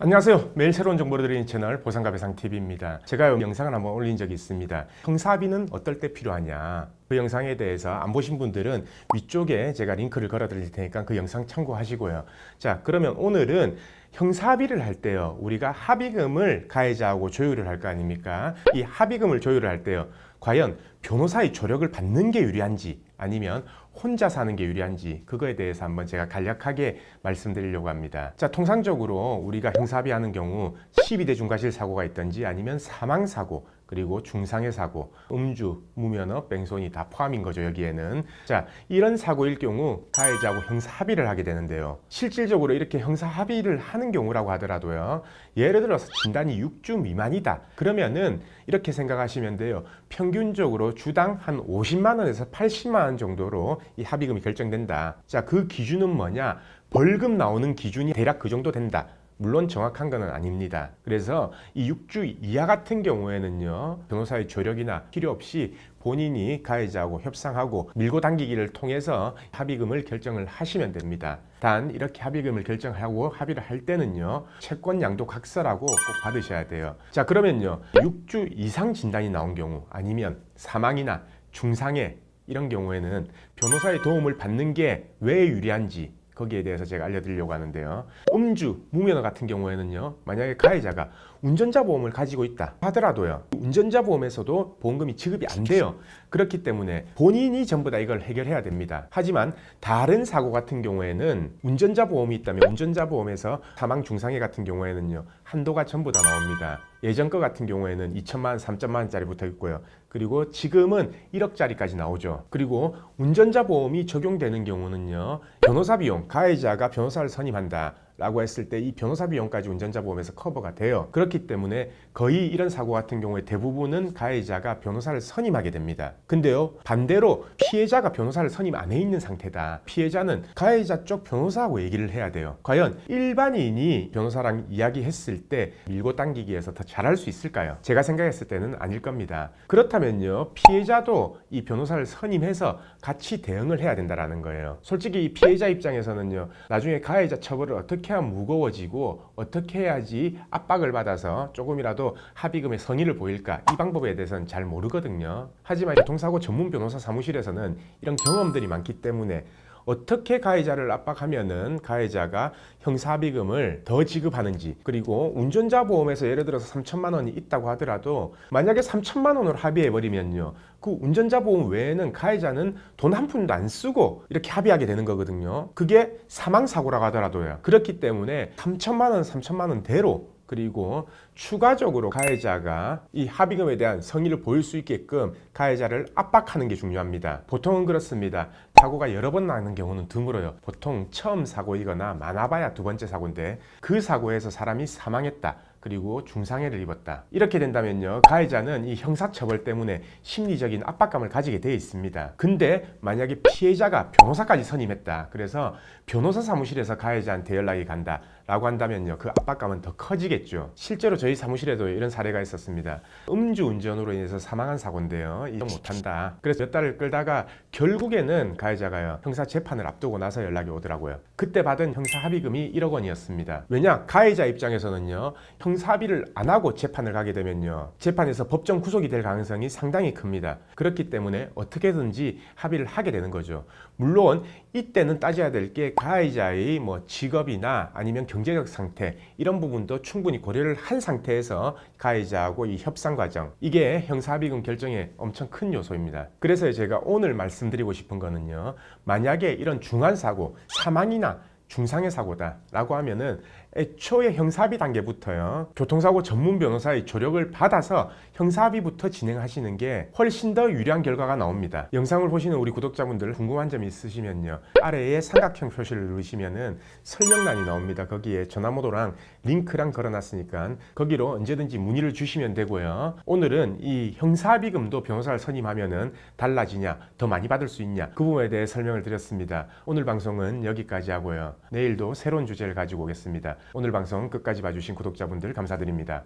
안녕하세요. 매일 새로운 정보를 드리는 채널 보상가 배상TV입니다. 제가 영상을 한번 올린 적이 있습니다. 형사비는 어떨 때 필요하냐? 그 영상에 대해서 안 보신 분들은 위쪽에 제가 링크를 걸어 드릴 테니까 그 영상 참고하시고요. 자, 그러면 오늘은 형사비를 할 때요, 우리가 합의금을 가해자하고 조율을 할 거 아닙니까? 이 합의금을 조율을 할 때요, 과연 변호사의 조력을 받는 게 유리한지 아니면 혼자 사는 게 유리한지, 그거에 대해서 한번 제가 간략하게 말씀드리려고 합니다. 자, 통상적으로 우리가 형사합의하는 경우 12대 중과실 사고가 있든지 아니면 사망사고, 그리고 중상해 사고, 음주, 무면허, 뺑소니 다 포함인 거죠, 여기에는. 자, 이런 사고일 경우 가해자하고 형사합의를 하게 되는데요. 실질적으로 이렇게 형사합의를 하는 경우라고 하더라도요, 예를 들어서 진단이 6주 미만이다. 그러면은 이렇게 생각하시면 돼요. 평균적으로 주당 한 50만 원에서 80만 원 정도로 이 합의금이 결정된다. 자, 그 기준은 뭐냐? 벌금 나오는 기준이 대략 그 정도 된다. 물론 정확한 건 아닙니다. 그래서 이 6주 이하 같은 경우에는요, 변호사의 조력이나 필요 없이 본인이 가해자하고 협상하고 밀고 당기기를 통해서 합의금을 결정을 하시면 됩니다. 단 이렇게 합의금을 결정하고 합의를 할 때는요, 채권 양도 각서라고 꼭 받으셔야 돼요. 자, 그러면요, 6주 이상 진단이 나온 경우 아니면 사망이나 중상해 이런 경우에는 변호사의 도움을 받는 게 왜 유리한지 거기에 대해서 제가 알려드리려고 하는데요. 음주, 무면허 같은 경우에는요, 만약에 가해자가 운전자 보험을 가지고 있다 하더라도요, 운전자 보험에서도 보험금이 지급이 안 돼요. 그렇기 때문에 본인이 전부 다 이걸 해결해야 됩니다. 하지만 다른 사고 같은 경우에는 운전자 보험이 있다면 운전자 보험에서 사망 중상해 같은 경우에는요, 한도가 전부 다 나옵니다. 예전 거 같은 경우에는 2천만 원, 3천만 원짜리 붙어 있고요. 그리고 지금은 1억짜리까지 나오죠. 그리고 운전자 보험이 적용되는 경우는요, 변호사 비용, 가해자가 변호사를 선임한다 라고 했을 때 이 변호사 비용까지 운전자 보험에서 커버가 돼요. 그렇기 때문에 거의 이런 사고 같은 경우에 대부분은 가해자가 변호사를 선임하게 됩니다. 근데요, 반대로 피해자가 변호사를 선임 안 해 있는 상태다. 피해자는 가해자 쪽 변호사하고 얘기를 해야 돼요. 과연 일반인이 변호사랑 이야기했을 때 밀고 당기기에서 더 잘할 수 있을까요? 제가 생각했을 때는 아닐 겁니다. 그렇다면요, 피해자도 이 변호사를 선임해서 같이 대응을 해야 된다는 거예요. 솔직히 이 피해자 입장에서는요, 나중에 가해자 처벌을 어떻게 하면 무거워지고 어떻게 해야지 압박을 받아서 조금이라도 합의금의 성의를 보일까, 이 방법에 대해서는 잘 모르거든요. 하지만 교통사고 전문 변호사 사무실에서는 이런 경험들이 많기 때문에 어떻게 가해자를 압박하면은 가해자가 형사합의금을 더 지급하는지, 그리고 운전자 보험에서 예를 들어서 3천만 원이 있다고 하더라도 만약에 3천만 원으로 합의해버리면요, 그 운전자 보험 외에는 가해자는 돈 한 푼도 안 쓰고 이렇게 합의하게 되는 거거든요. 그게 사망사고라고 하더라도요. 그렇기 때문에 3천만 원대로, 그리고 추가적으로 가해자가 이 합의금에 대한 성의를 보일 수 있게끔 가해자를 압박하는 게 중요합니다. 보통은 그렇습니다. 사고가 여러 번 나는 경우는 드물어요. 보통 처음 사고이거나 많아봐야 두 번째 사고인데, 그 사고에서 사람이 사망했다, 그리고 중상해를 입었다, 이렇게 된다면요, 가해자는 이 형사처벌 때문에 심리적인 압박감을 가지게 되어 있습니다. 근데 만약에 피해자가 변호사까지 선임했다, 그래서 변호사 사무실에서 가해자한테 연락이 간다 라고 한다면요, 그 압박감은 더 커지겠죠. 실제로 저희 사무실에도 이런 사례가 있었습니다. 음주운전으로 인해서 사망한 사고인데요, 이거 못한다, 그래서 몇 달을 끌다가 결국에는 가해자가요, 형사 재판을 앞두고 나서 연락이 오더라고요. 그때 받은 형사 합의금이 1억 원이었습니다. 왜냐, 가해자 입장에서는요, 형사 합의를 안 하고 재판을 가게 되면요, 재판에서 법정 구속이 될 가능성이 상당히 큽니다. 그렇기 때문에 어떻게든지 합의를 하게 되는 거죠. 물론 이때는 따져야 될 게 가해자의 뭐 직업이나 아니면 경제적 상태, 이런 부분도 충분히 고려를 한 상태에서 가해자하고 이 협상 과정, 이게 형사합의금 결정에 엄청 큰 요소입니다. 그래서 제가 오늘 말씀드리고 싶은 거는요, 만약에 이런 중한 사고, 사망이나 중상해 사고다 라고 하면은 애초에 형사합의 단계부터요, 교통사고 전문 변호사의 조력을 받아서 형사합의부터 진행하시는 게 훨씬 더 유리한 결과가 나옵니다. 영상을 보시는 우리 구독자분들 궁금한 점이 있으시면요, 아래에 삼각형 표시를 누르시면은 설명란이 나옵니다. 거기에 전화번호랑 링크랑 걸어놨으니까 거기로 언제든지 문의를 주시면 되고요. 오늘은 이 형사합의금도 변호사를 선임하면은 달라지냐, 더 많이 받을 수 있냐, 그 부분에 대해 설명을 드렸습니다. 오늘 방송은 여기까지 하고요, 내일도 새로운 주제를 가지고 오겠습니다. 오늘 방송 끝까지 봐주신 구독자분들 감사드립니다.